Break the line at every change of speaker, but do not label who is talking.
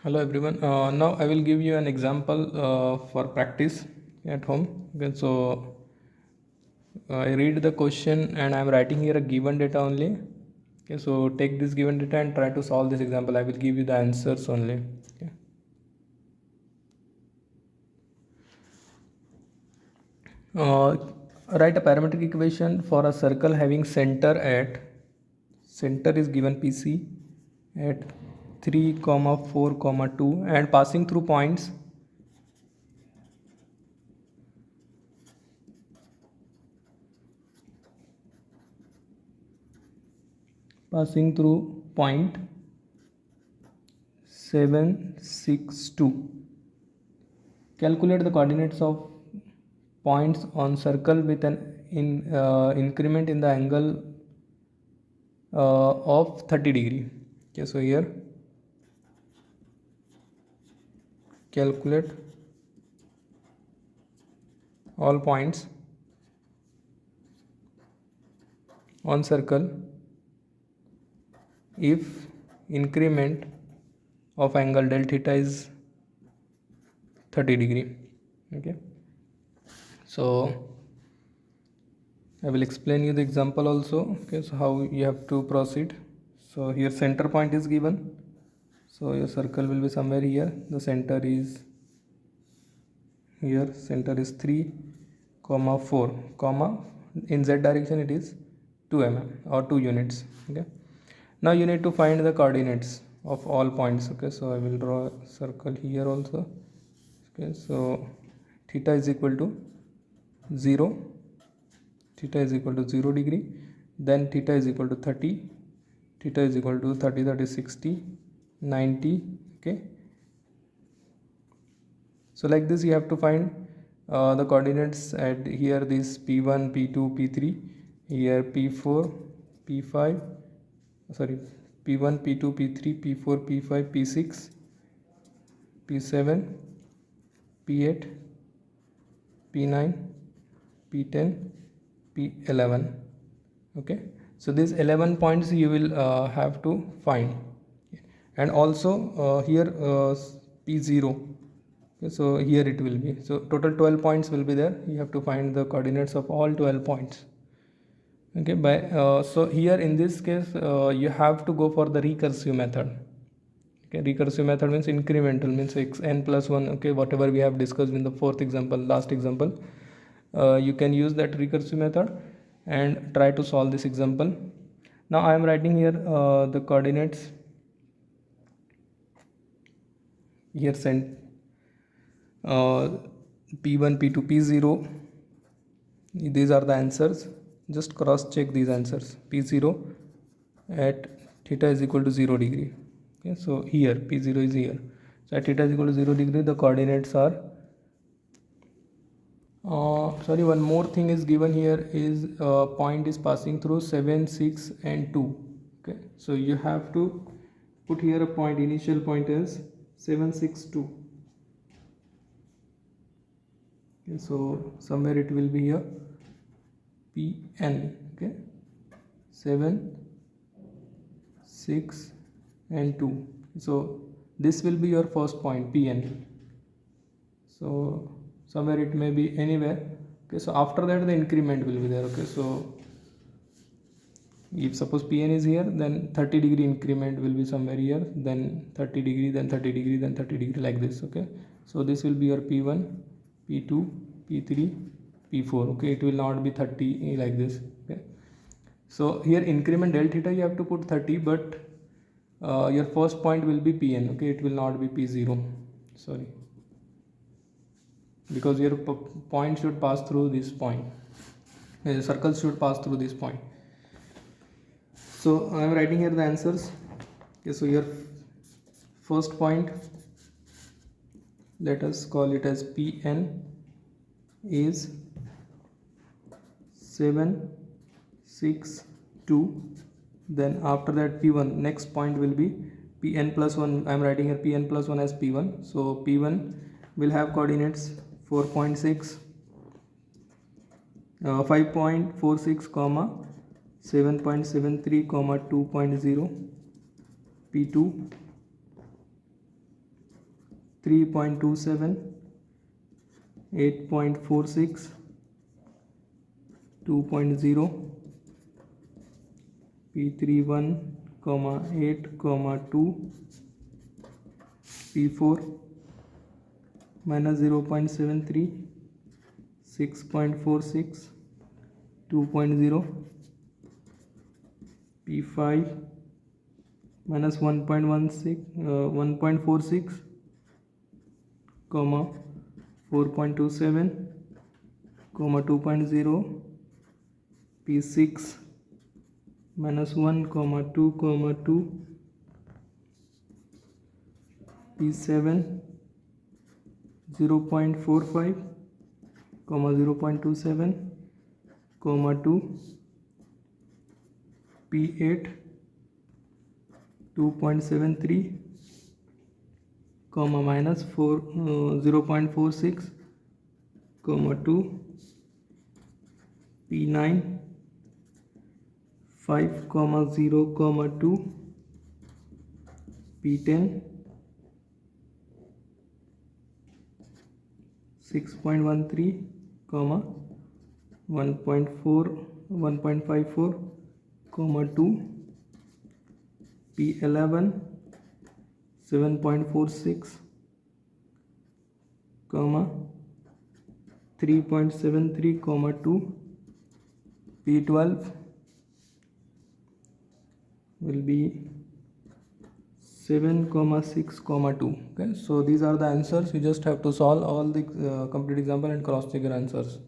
Hello everyone. Now I will give you an example for practice at home. Okay, so I read the question and I am writing here a given data only. Okay, so take this given data and try to solve this example. I will give you the answers only. Okay. Uh, Write a parametric equation for a circle having center is given PC at 3, 4, 2 and passing through points point 762. Calculate the coordinates of points on circle with an increment in the angle of 30 degree. Okay, so here calculate all points on circle if increment of angle del theta is 30 degree. Okay, so I will explain you the example also. Okay, so how you have to proceed. So here center point is given, so your circle will be somewhere here. The center is here, center is 3, 4, in z direction it is 2 mm or 2 units. Okay, now you need to find the coordinates of all points. Okay, so I will draw a circle here also. Okay, so theta is equal to 0, theta is equal to 0 degree, then theta is equal to 30, theta is equal to 30, that is 60, 90. Okay, so like this you have to find the coordinates at here, this p1, p2, p3, here p4, p5, sorry, p1, p2, p3, p4, p5, p6, p7, p8, p9, p10, p11. Okay, so these 11 points you will have to find, and also here p0. Okay, so here it will be, so total 12 points will be there. You have to find the coordinates of all 12 points. Okay, so here in this case you have to go for the recursive method. Okay, recursive method means incremental, means n plus 1. Okay, whatever we have discussed in the fourth example, last example, you can use that recursive method and try to solve this example. Now I am writing here the coordinates here sent p1, p2, p0. These are the answers. Just cross check these answers. P0 at theta is equal to 0 degree. Okay, so here p0 is here, so at theta is equal to 0 degree the coordinates are sorry, one more thing is given here is point is passing through 7, 6 and 2. Okay, so you have to put here a point, initial point is 7, 6, 2. Okay, so somewhere it will be here pn. Okay, 7, 6 and 2. So this will be your first point pn, so somewhere it may be anywhere. Okay, so after that the increment will be there. Okay, so if suppose pn is here, then 30 degree increment will be somewhere here, then 30 degree, then 30 degree, then 30 degree, like this. Okay, so this will be your p1, p2, p3, p4. Okay, it will not be 30 like this. Okay, so here increment del theta you have to put 30, but your first point will be pn. Okay, it will not be p0, sorry, because your point should pass through this point, the circle should pass through this point. So I am writing here the answers. Okay, so your first point, let us call it as pn, is 7, 6, 2. Then after that p1, next point will be pn plus 1. I am writing here pn plus 1 as p1. So p1 will have coordinates 4.6, 5.46, 7.73, 2.0, p2 3.27, 8.46, 2.0, P31, 8, 2, P4 minus 0.73, 6.46, 2.0, P5 minus 1.16, 1.46, 4.27, 2.0, P6 minus 1, 2, 2, P7 0.45, 0.27, 2, P8 2.73, minus 4, 0.46, 2, P9 5, 0, 2, P10 6.13, 1.54, 2, P11 7.46, 3.73, 2, P12 will be 7, 6, 2. Okay, so these are the answers. You just have to solve all the complete example and cross check your answers.